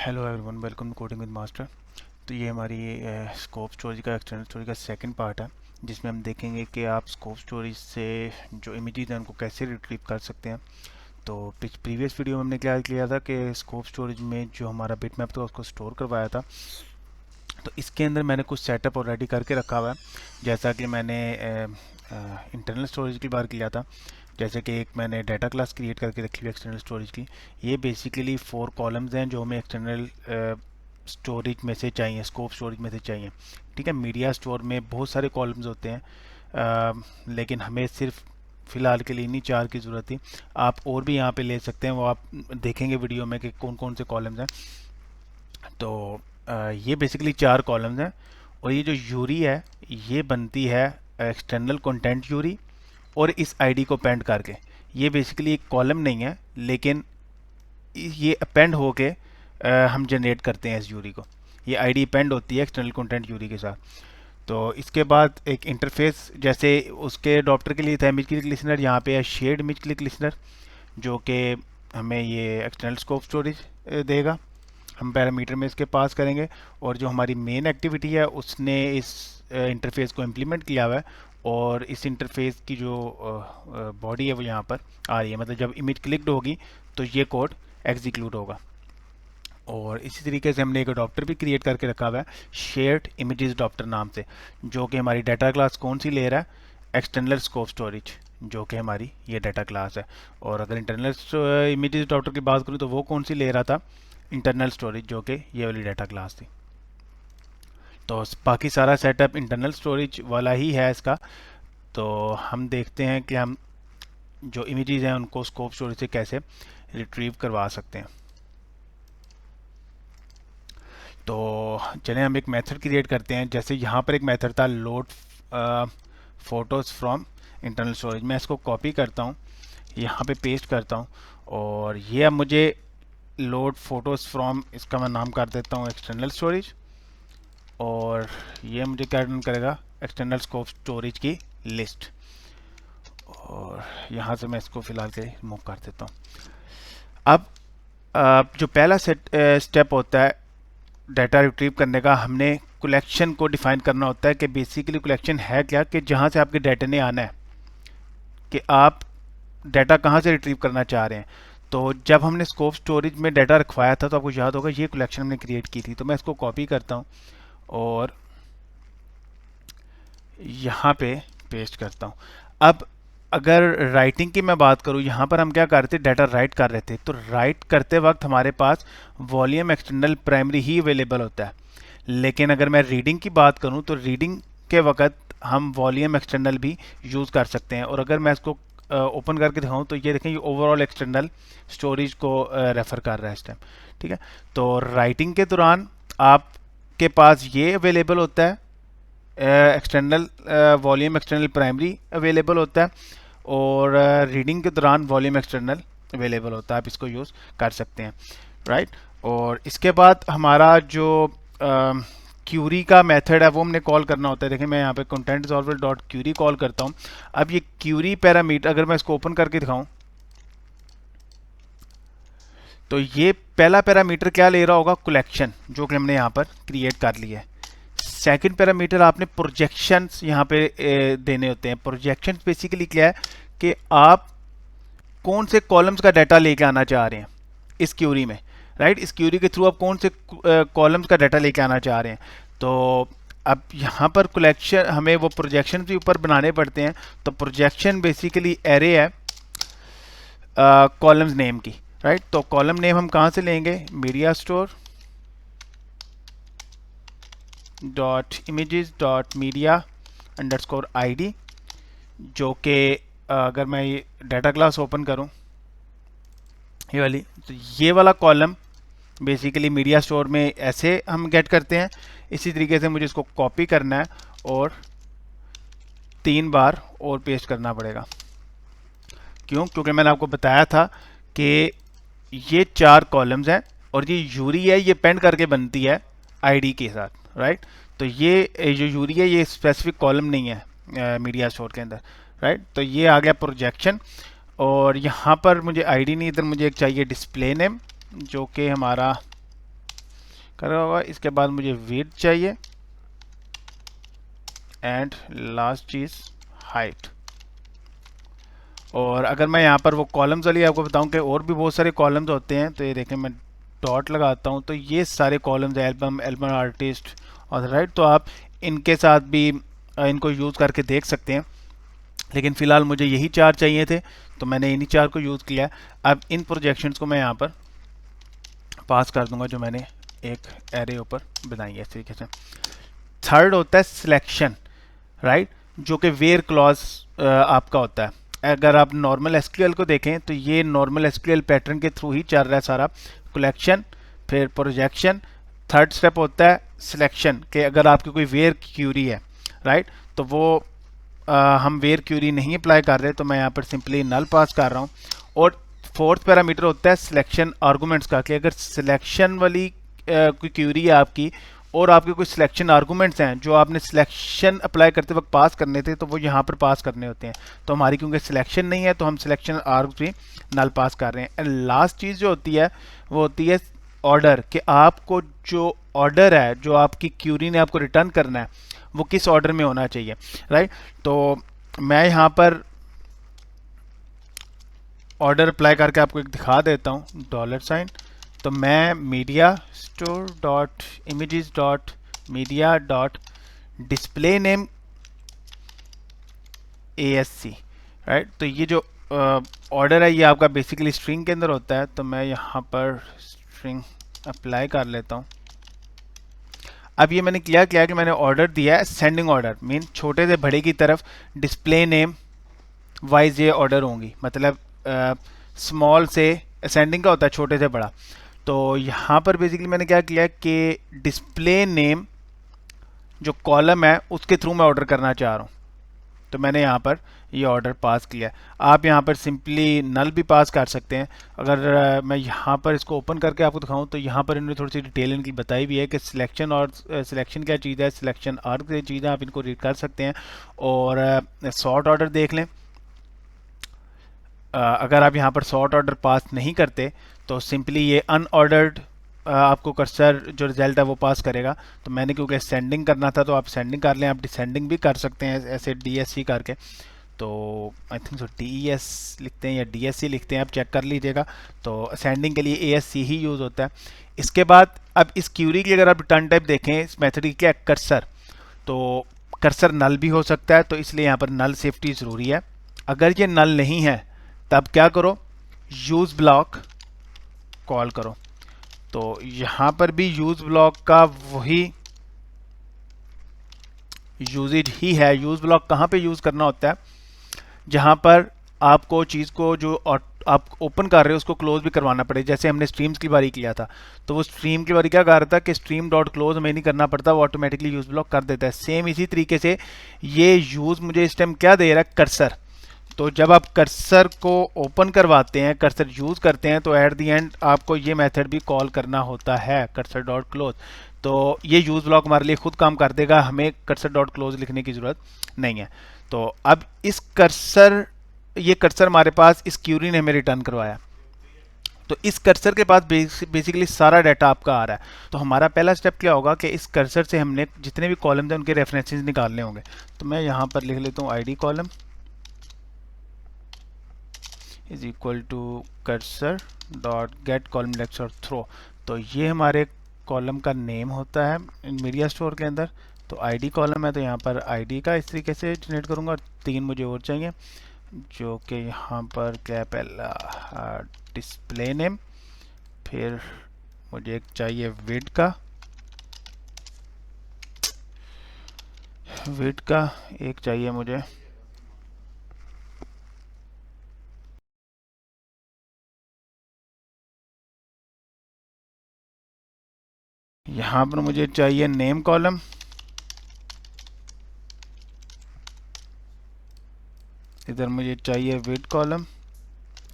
Hello everyone, welcome to coding with master. तो ये हमारी स्कोप स्टोरेज का एक्सटर्नल स्टोरेज का सेकंड पार्ट है, जिसमें हम देखेंगे कि आप स्कोप स्टोरेज से जो इमेजेस हैं उनको कैसे रिट्रीव कर सकते हैं। तो प्रीवियस वीडियो में हमने क्या किया था कि स्कोप स्टोरेज में जो हमारा बिटमैप था उसको स्टोर करवाया था। तो इसके अंदर मैंने कुछ सेटअप ऑलरेडी करके रखा हुआ है, जैसा कि मैंने इंटरनल स्टोरेज की बार किया था। जैसे कि एक मैंने डाटा क्लास क्रिएट करके रखी हुई एक्सटर्नल स्टोरेज की। ये बेसिकली 4 कॉलम्स हैं जो हमें एक्सटर्नल स्टोरेज में से चाहिए, स्कोप स्टोरेज में से चाहिए। ठीक है, मीडिया स्टोर में बहुत सारे कॉलम्स होते हैं, लेकिन हमें सिर्फ फ़िलहाल के लिए इन्हीं 4 की ज़रूरत थी। आप और भी यहाँ पे ले सकते हैं, वो आप देखेंगे वीडियो में कि कौन कौन से कॉलम्स हैं। तो ये बेसिकली 4 कॉलम्स हैं, और ये जो यूरी है ये बनती है एक्सटर्नल कंटेंट यूरी, और इस आईडी को अपेंड करके। ये बेसिकली एक कॉलम नहीं है, लेकिन ये अपेंड होके हम जनरेट करते हैं इस यूरी को। ये आईडी अपेंड होती है एक्सटर्नल कंटेंट यूरी के साथ। तो इसके बाद एक इंटरफेस, जैसे उसके अडॉप्टर के लिए था इमेज क्लिक लिसनर, यहाँ पे है शेयर्ड इमेज क्लिक लिसनर, जो कि हमें ये एक्सटर्नल स्कोप स्टोरेज देगा। हम पैरामीटर में इसके पास करेंगे, और जो हमारी मेन एक्टिविटी है उसने इस इंटरफेस को इम्प्लीमेंट किया हुआ है, और इस इंटरफेस की जो बॉडी है वो यहाँ पर आ रही है। मतलब जब इमेज क्लिक्ड होगी तो ये कोड एग्जीक्यूट होगा। और इसी तरीके से हमने एक अडॉप्टर भी क्रिएट करके रखा हुआ है शेयर्ड इमेजेस अडॉप्टर नाम से, जो कि हमारी डाटा क्लास कौन सी ले रहा है, एक्सटर्नल स्कोप स्टोरेज, जो कि हमारी ये डाटा क्लास है। और अगर इंटरनल इमेजेस अडॉप्टर की बात करूँ तो वो कौन सी ले रहा था, इंटरनल स्टोरेज, जो कि ये वाली डाटा क्लास थी। तो बाकी सारा सेटअप इंटरनल स्टोरेज वाला ही है इसका। तो हम देखते हैं कि हम जो इमेजेस हैं उनको स्कोप स्टोरेज से कैसे रिट्रीव करवा सकते हैं। तो चलें हम एक मेथड क्रिएट करते हैं। जैसे यहाँ पर एक मेथड था load photos from internal storage. मैं इसको कॉपी करता हूँ, यहाँ पे पेस्ट करता हूँ, और ये अब मुझे लोड फोटोज़ फ्रॉम, इसका मैं नाम कर देता हूँ एक्सटर्नल स्टोरेज, और ये मुझे क्या रिटर्न करेगा, एक्सटर्नल स्कोप स्टोरेज की लिस्ट। और यहाँ से मैं इसको फ़िलहाल के रिमूव कर देता हूँ। अब जो पहला स्टेप होता है डाटा रिट्रीव करने का, हमने कलेक्शन को डिफाइन करना होता है कि बेसिकली कलेक्शन है क्या, कि जहाँ से आपके डाटा ने आना है, कि आप डाटा कहाँ से रिट्रीव करना चाह रहे हैं। तो जब हमने स्कोप स्टोरेज में डाटा रखवाया था तो आपको याद होगा ये कलेक्शन हमने क्रिएट की थी। तो मैं इसको कॉपी करता हूँ और यहाँ पे पेस्ट करता हूँ। अब अगर राइटिंग की मैं बात करूँ, यहाँ पर हम क्या कर रहे थे, डाटा राइट कर रहे थे। तो राइट करते वक्त हमारे पास वॉल्यूम एक्सटर्नल प्राइमरी ही अवेलेबल होता है, लेकिन अगर मैं रीडिंग की बात करूँ तो रीडिंग के वक्त हम वॉल्यूम एक्सटर्नल भी यूज़ कर सकते हैं। और अगर मैं इसको ओपन करके दिखाऊँ तो ये देखें, ये ओवरऑल एक्सटर्नल स्टोरेज को रेफ़र कर रहा है इस टाइम। ठीक है, तो राइटिंग के दौरान आपके पास ये अवेलेबल होता है, external volume external primary available होता है, और रीडिंग के दौरान वॉल्यूम एक्सटर्नल अवेलेबल होता है। आप इसको यूज़ कर सकते हैं, राइट। और इसके बाद हमारा जो क्यूरी का मेथड है वो हमने कॉल करना होता है। देखिए मैं यहाँ पे content resolver dot Curie call करता हूँ। अब ये क्यूरी पैरामीटर अगर मैं इसको ओपन करके दिखाऊं तो ये पहला पैरामीटर क्या ले रहा होगा, कलेक्शन, जो कि हमने यहाँ पर क्रिएट कर लिया है। सेकंड पैरामीटर आपने प्रोजेक्शंस यहाँ पे देने होते हैं। प्रोजेक्शंस बेसिकली क्या है कि आप कौन से कॉलम्स का डाटा लेके आना चाह रहे हैं इस क्यूरी में, राइट। इस क्यूरी के थ्रू आप कौन से कॉलम्स का डाटा लेके आना चाह रहे हैं। तो अब यहाँ पर कलेक्शन, हमें वो प्रोजेक्शन भी ऊपर बनाने पड़ते हैं। तो प्रोजेक्शन बेसिकली एरे है कॉलम्स नेम की, राइट। तो कॉलम नेम हम कहाँ से लेंगे, media store dot images dot media underscore ID, जो कि अगर मैं ये डाटा क्लास ओपन करूं, ये वाली, तो ये वाला कॉलम बेसिकली मीडिया स्टोर में ऐसे हम गेट करते हैं। इसी तरीके से मुझे इसको कॉपी करना है और 3 बार और पेस्ट करना पड़ेगा। क्यों, क्योंकि मैंने आपको बताया था कि ये 4 कॉलम्स हैं, और ये यूरी है, ये पेंड करके बनती है ID के साथ, राइट। तो ये जो यूरी है ये स्पेसिफिक कॉलम नहीं है मीडिया स्टोर के अंदर, राइट। तो ये आ गया प्रोजेक्शन, और यहाँ पर मुझे ID नहीं, इधर मुझे एक चाहिए डिस्प्ले नेम, जो कि हमारा करा होगा। इसके बाद मुझे विड्थ चाहिए एंड लास्ट चीज़ हाइट। और अगर मैं यहाँ पर वो कॉलम्स वाली आपको बताऊँ कि और भी बहुत सारे कॉलम्स होते हैं, तो ये देखें मैं डॉट लगाता हूँ तो ये सारे कॉलम्स एल्बम, एल्बम आर्टिस्ट और राइट, तो आप इनके साथ भी इनको यूज़ करके देख सकते हैं। लेकिन फ़िलहाल मुझे यही चार चाहिए थे तो मैंने इन्हीं चार को यूज़ किया। अब इन प्रोजेक्शंस को मैं यहाँ पर पास कर दूंगा जो मैंने एक एरे ऊपर बनाई है इस तरीके से। थर्ड होता है सिलेक्शन, राइट, जो कि वेयर क्लॉज आपका होता है। अगर आप नॉर्मल एसक्यूएल को देखें तो ये नॉर्मल एसक्यूएल पैटर्न के थ्रू ही चल रहा है सारा। कलेक्शन, फिर प्रोजेक्शन, थर्ड स्टेप होता है सिलेक्शन कि अगर आपकी कोई वेयर क्यूरी है, राइट, तो वो हम वेयर क्यूरी नहीं अप्लाई कर रहे तो मैं यहाँ पर सिंपली नल पास कर रहा हूँ। और फोर्थ पैरामीटर होता है सिलेक्शन आर्गूमेंट्स का, कि अगर सिलेक्शन वाली कोई क्यूरी है आपकी और आपके कुछ सिलेक्शन आर्गूमेंट्स हैं जो आपने सिलेक्शन अप्लाई करते वक्त पास करने थे तो वो यहाँ पर पास करने होते हैं। तो हमारी क्योंकि सिलेक्शन नहीं है तो हम सिलेक्शन आर्ग्स भी नल पास कर रहे हैं। एंड लास्ट चीज़ जो होती है वो होती है ऑर्डर, कि आपको जो ऑर्डर है जो आपकी क्यूरी ने आपको रिटर्न करना है वो किस ऑर्डर में होना चाहिए, राइट। तो मैं यहाँ पर ऑर्डर अप्लाई करके आपको एक दिखा देता हूँ, $। तो मैं media store dot images dot media dot display name ASC, right. तो ये जो ऑर्डर है ये आपका बेसिकली स्ट्रिंग के अंदर होता है। तो मैं यहाँ पर स्ट्रिंग अप्लाई कर लेता हूँ। अब ये मैंने किया कि मैंने ऑर्डर दिया है सेंडिंग ऑर्डर, मीन छोटे से बड़े की तरफ डिस्प्ले नेम वाइज ये ऑर्डर होंगी, मतलब स्मॉल से असेंडिंग का होता है छोटे से बड़ा। तो यहाँ पर बेसिकली मैंने क्या किया कि डिस्प्ले नेम जो कॉलम है उसके थ्रू मैं ऑर्डर करना चाह रहा हूँ, तो मैंने यहाँ पर ये ऑर्डर पास किया। आप यहाँ पर सिंपली नल भी पास कर सकते हैं। अगर मैं यहाँ पर इसको ओपन करके आपको दिखाऊं तो यहाँ पर इन्होंने थोड़ी सी डिटेल इनकी बताई भी है कि सिलेक्शन और सिलेक्शन क्या चीज़ है, सिलेक्शन आर्ग क्या चीज़ है, आप इनको रीड कर सकते हैं। और सॉर्ट ऑर्डर देख लें। अगर आप यहाँ पर सॉर्ट ऑर्डर पास नहीं करते तो सिंपली ये अनऑर्डर्ड आपको कर्सर जो रिजल्ट है वो पास करेगा। तो मैंने क्योंकि सेंडिंग करना था तो आप सेंडिंग कर लें, आप डिसेंडिंग भी कर सकते हैं ऐसे DSC करके। तो आई थिंक सो DES लिखते हैं या DSC लिखते हैं, आप चेक कर लीजिएगा। तो असेंडिंग के लिए ASC ही यूज़ होता है। इसके बाद अब इस क्यूरी की अगर आप रिटर्न टाइप देखें इस मेथड की क्या कर्सर, तो कर्सर नल भी हो सकता है, तो इसलिए यहाँ पर नल सेफ्टी ज़रूरी है। अगर ये नल नहीं है तब क्या करो, यूज़ ब्लॉक कॉल करो। तो यहाँ पर भी यूज़ ब्लॉक का वही यूजेज ही है। यूज़ ब्लॉक कहाँ पे यूज़ करना होता है, जहाँ पर आपको चीज़ को जो आप ओपन कर रहे हो उसको क्लोज भी करवाना पड़े। जैसे हमने स्ट्रीम्स की बारी किया था तो वो स्ट्रीम की बारी क्या कर रहा था कि स्ट्रीम डॉट क्लोज हमें नहीं करना पड़ता, वो ऑटोमेटिकली यूज़ ब्लॉक कर देता है। सेम इसी तरीके से ये यूज़ मुझे इस टाइम क्या दे रहा है, कर्सर। तो जब आप कर्सर को ओपन करवाते हैं, कर्सर यूज़ करते हैं, तो एट दी एंड आपको ये मेथड भी कॉल करना होता है, कर्सर डॉट क्लोज। तो ये यूज़ ब्लॉक हमारे लिए खुद काम कर देगा, हमें कर्सर डॉट क्लोज लिखने की ज़रूरत नहीं है। तो अब इस कर्सर, ये कर्सर हमारे पास इस क्यूरी ने हमें रिटर्न करवाया, तो इस कर्सर के पास बेसिकली सारा डाटा आपका आ रहा है। तो हमारा पहला स्टेप क्या होगा कि इस कर्सर से हमने जितने भी कॉलम हैं उनके रेफरेंसेस निकालने होंगे। तो मैं यहाँ पर लिख लेता हूँ ID column is equal to cursor dot get column index और थ्रो। तो ये हमारे कॉलम का नेम होता है मीडिया स्टोर के अंदर। तो ID कॉलम है तो यहाँ पर ID का इस तरीके से जनरेट करूँगा। और 3 मुझे और चाहिए जो कि यहाँ पर क्या पहला डिस्प्ले नेम, फिर मुझे एक चाहिए विड का एक चाहिए मुझे यहाँ पर मुझे चाहिए नेम कॉलम, इधर मुझे चाहिए विड कॉलम,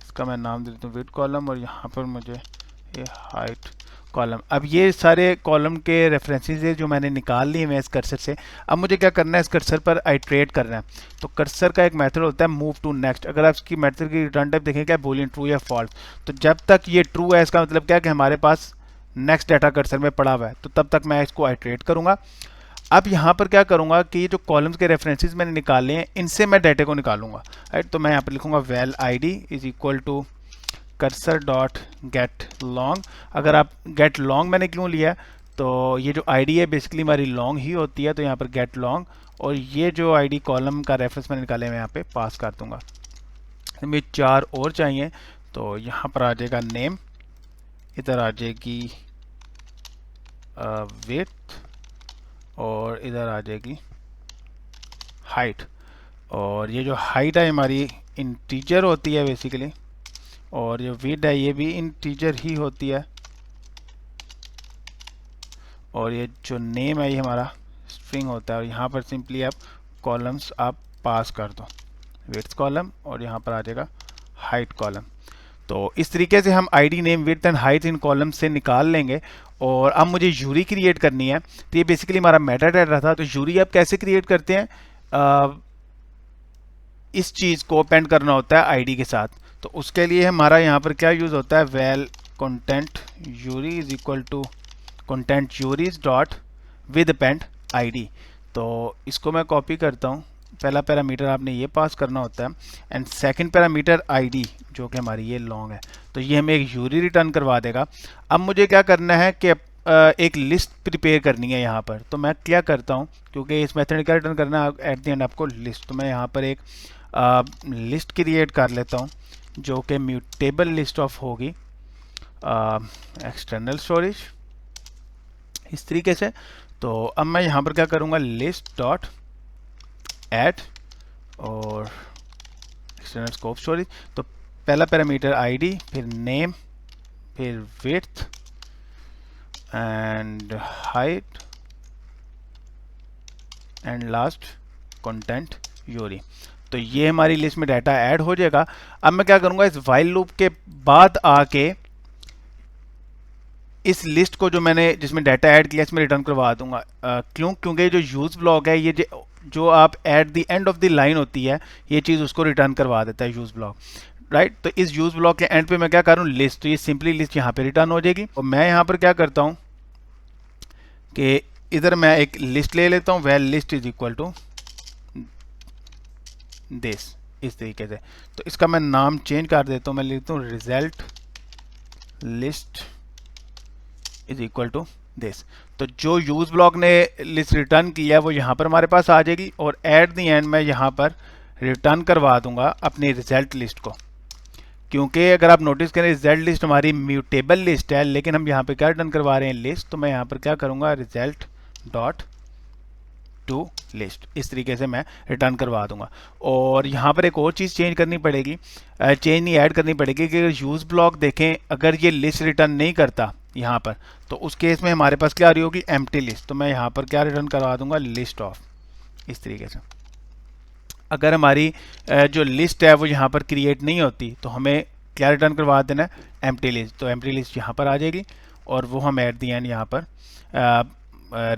इसका मैं नाम दे देता हूँ विड कॉलम। और यहाँ पर मुझे ये हाइट कॉलम। अब ये सारे कॉलम के रेफरेंसेस है जो मैंने निकाल लिए हैं इस कर्सर से। अब मुझे क्या करना है, इस कर्सर पर आइट्रेट करना है। तो कर्सर का एक मेथड होता है मूव टू नेक्स्ट। अगर आप इसकी मेथड की रिटर्न टाइप देखें क्या बूलियन ट्रू या फॉल्स, तो जब तक ये ट्रू है इसका मतलब क्या है कि हमारे पास नेक्स्ट डाटा कर्सर में पड़ा हुआ है, तो तब तक मैं इसको आइट्रेट करूंगा। अब यहाँ पर क्या करूंगा कि ये जो कॉलम्स के रेफरेंसेस मैंने निकाले हैं इनसे मैं डाटा को निकालूंगा, राइट। तो मैं यहाँ पर लिखूंगा val ID is equal to cursor dot get long. अगर आप गेट लॉन्ग मैंने क्यों लिया, तो ये जो आईडी है बेसिकली हमारी लॉन्ग ही होती है, तो यहाँ पर गेट लॉन्ग, और ये जो आईडी कॉलम का रेफरेंस मैंने निकाले मैं यहाँ पे पास कर दूंगा। हमें 4 और चाहिए, तो यहाँ पर आ जाएगा नेम, इधर आ जाएगी विड्थ, और इधर आ जाएगी हाइट। और ये जो हाइट है हमारी इंटीजर होती है बेसिकली, और जो विड्थ है ये भी इंटीजर ही होती है, और ये जो नेम है ये हमारा स्ट्रिंग होता है। और यहाँ पर सिंपली आप कॉलम्स आप पास कर दो, विड्थ कॉलम, और यहाँ पर आ जाएगा हाइट कॉलम। तो इस तरीके से हम ID name width and height in column से निकाल लेंगे। और अब मुझे यूरी क्रिएट करनी है, तो ये बेसिकली हमारा मेटा डाटा था। तो यूरी आप कैसे क्रिएट करते हैं, इस चीज़ को अपेंड करना होता है आईडी के साथ। तो उसके लिए हमारा यहाँ पर क्या यूज़ होता है, well content URI is equal to content URIs dot with append ID. तो इसको मैं कॉपी करता हूँ, पहला पैरामीटर आपने ये पास करना होता है, एंड सेकंड पैरामीटर आईडी जो कि हमारी ये लॉन्ग है, तो ये हमें एक यूरी रिटर्न करवा देगा। अब मुझे क्या करना है कि एक लिस्ट प्रिपेयर करनी है यहाँ पर। तो मैं क्या करता हूँ, क्योंकि इस मेथड क्या रिटर्न करना है एट द एंड आपको लिस्ट, तो मैं यहाँ पर एक लिस्ट क्रिएट कर लेता हूँ जो कि म्यूटेबल लिस्ट ऑफ होगी एक्सटर्नल स्टोरेज, इस तरीके से। तो अब मैं यहाँ पर क्या करूँगा, लिस्ट डॉट ऐड और एक्सटर्नल स्कोप स्टोरेज। तो पहला पैरामीटर आईडी, फिर नेम, फिर width and height, and last content Yuri. तो ये हमारी लिस्ट में डाटा ऐड हो जाएगा। अब मैं क्या करूँगा, इस वाइल लूप के बाद आके इस लिस्ट को जो मैंने जिसमें डाटा ऐड किया इसमें रिटर्न करवा दूंगा। क्यों, क्योंकि जो यूज ब्लॉक है ये जो आप at the end of the line होती है ये चीज़ उसको रिटर्न करवा देता है यूज ब्लॉक, राइट। तो इस यूज ब्लॉक के एंड पे मैं क्या करूँ, लिस्ट, तो ये सिंपली लिस्ट यहाँ पे रिटर्न हो जाएगी। और मैं यहाँ पर क्या करता हूँ कि इधर मैं एक लिस्ट ले लेता हूँ, val list is equal to this, इस तरीके से। तो इसका मैं नाम चेंज कर देता हूँ, मैं लिखता हूँ result list is equal to this. तो जो यूज ब्लॉक ने लिस्ट रिटर्न किया है वो यहाँ पर हमारे पास आ जाएगी, और एट द एंड मैं यहाँ पर रिटर्न करवा दूंगा अपनी रिजल्ट लिस्ट को। क्योंकि अगर आप नोटिस करें रिजल्ट लिस्ट हमारी म्यूटेबल लिस्ट है, लेकिन हम यहाँ पे क्या रिटर्न करवा रहे हैं, लिस्ट। तो मैं यहाँ पर क्या करूँगा, रिजल्ट डॉट टू लिस्ट, इस तरीके से मैं रिटर्न करवा दूंगा। और यहाँ पर एक और चीज़ चेंज करनी पड़ेगी, चेंज नहीं ऐड करनी पड़ेगी कि अगर यूज़ ब्लॉक देखें अगर ये लिस्ट रिटर्न नहीं करता यहाँ पर, तो उस केस में हमारे पास क्या आ रही होगी, एम्प्टी लिस्ट। तो मैं यहाँ पर क्या रिटर्न करवा दूंगा, लिस्ट ऑफ, इस तरीके से। अगर हमारी जो लिस्ट है वो यहाँ पर क्रिएट नहीं होती तो हमें क्या रिटर्न करवा देना है, एम्प्टी लिस्ट। तो एम्प्टी लिस्ट यहाँ पर आ जाएगी, और वो हम एट दी एंड यहाँ पर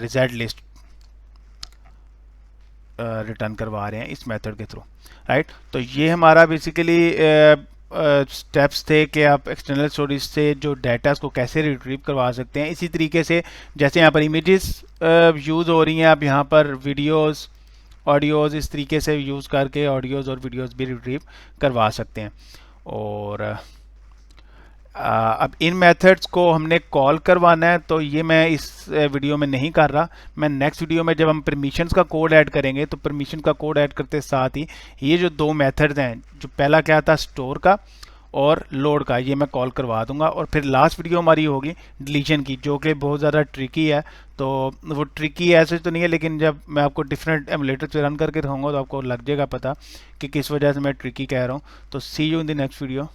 रिजल्ट लिस्ट रिटर्न करवा रहे हैं इस मेथड के थ्रू, राइट। तो ये हमारा बेसिकली स्टेप्स थे कि आप एक्सटर्नल स्टोरेज से जो डाटा को कैसे रिट्रीव करवा सकते हैं। इसी तरीके से जैसे यहाँ पर इमेजेस यूज़ हो रही हैं, आप यहाँ पर वीडियोस, ऑडियोज़, इस तरीके से यूज़ करके ऑडियोज़ और वीडियोज़ भी रिट्रीव करवा सकते हैं। और अब इन मेथड्स को हमने कॉल करवाना है, तो ये मैं इस वीडियो में नहीं कर रहा। मैं नेक्स्ट वीडियो में जब हम परमिशंस का कोड ऐड करेंगे तो परमिशन का कोड ऐड करते साथ ही ये जो दो मेथड्स हैं, जो पहला क्या था स्टोर का और लोड का, ये मैं कॉल करवा दूंगा। और फिर लास्ट वीडियो हमारी होगी डिलीशन की, जो कि बहुत ज़्यादा ट्रिकी है। तो वो ट्रिकी ऐसे तो नहीं है, लेकिन जब मैं आपको डिफरेंट एमुलेटर पे रन करके दिखाऊंगा तो आपको लग जाएगा पता कि किस वजह से मैं ट्रिकी कह रहा हूँ। तो see you in the next video.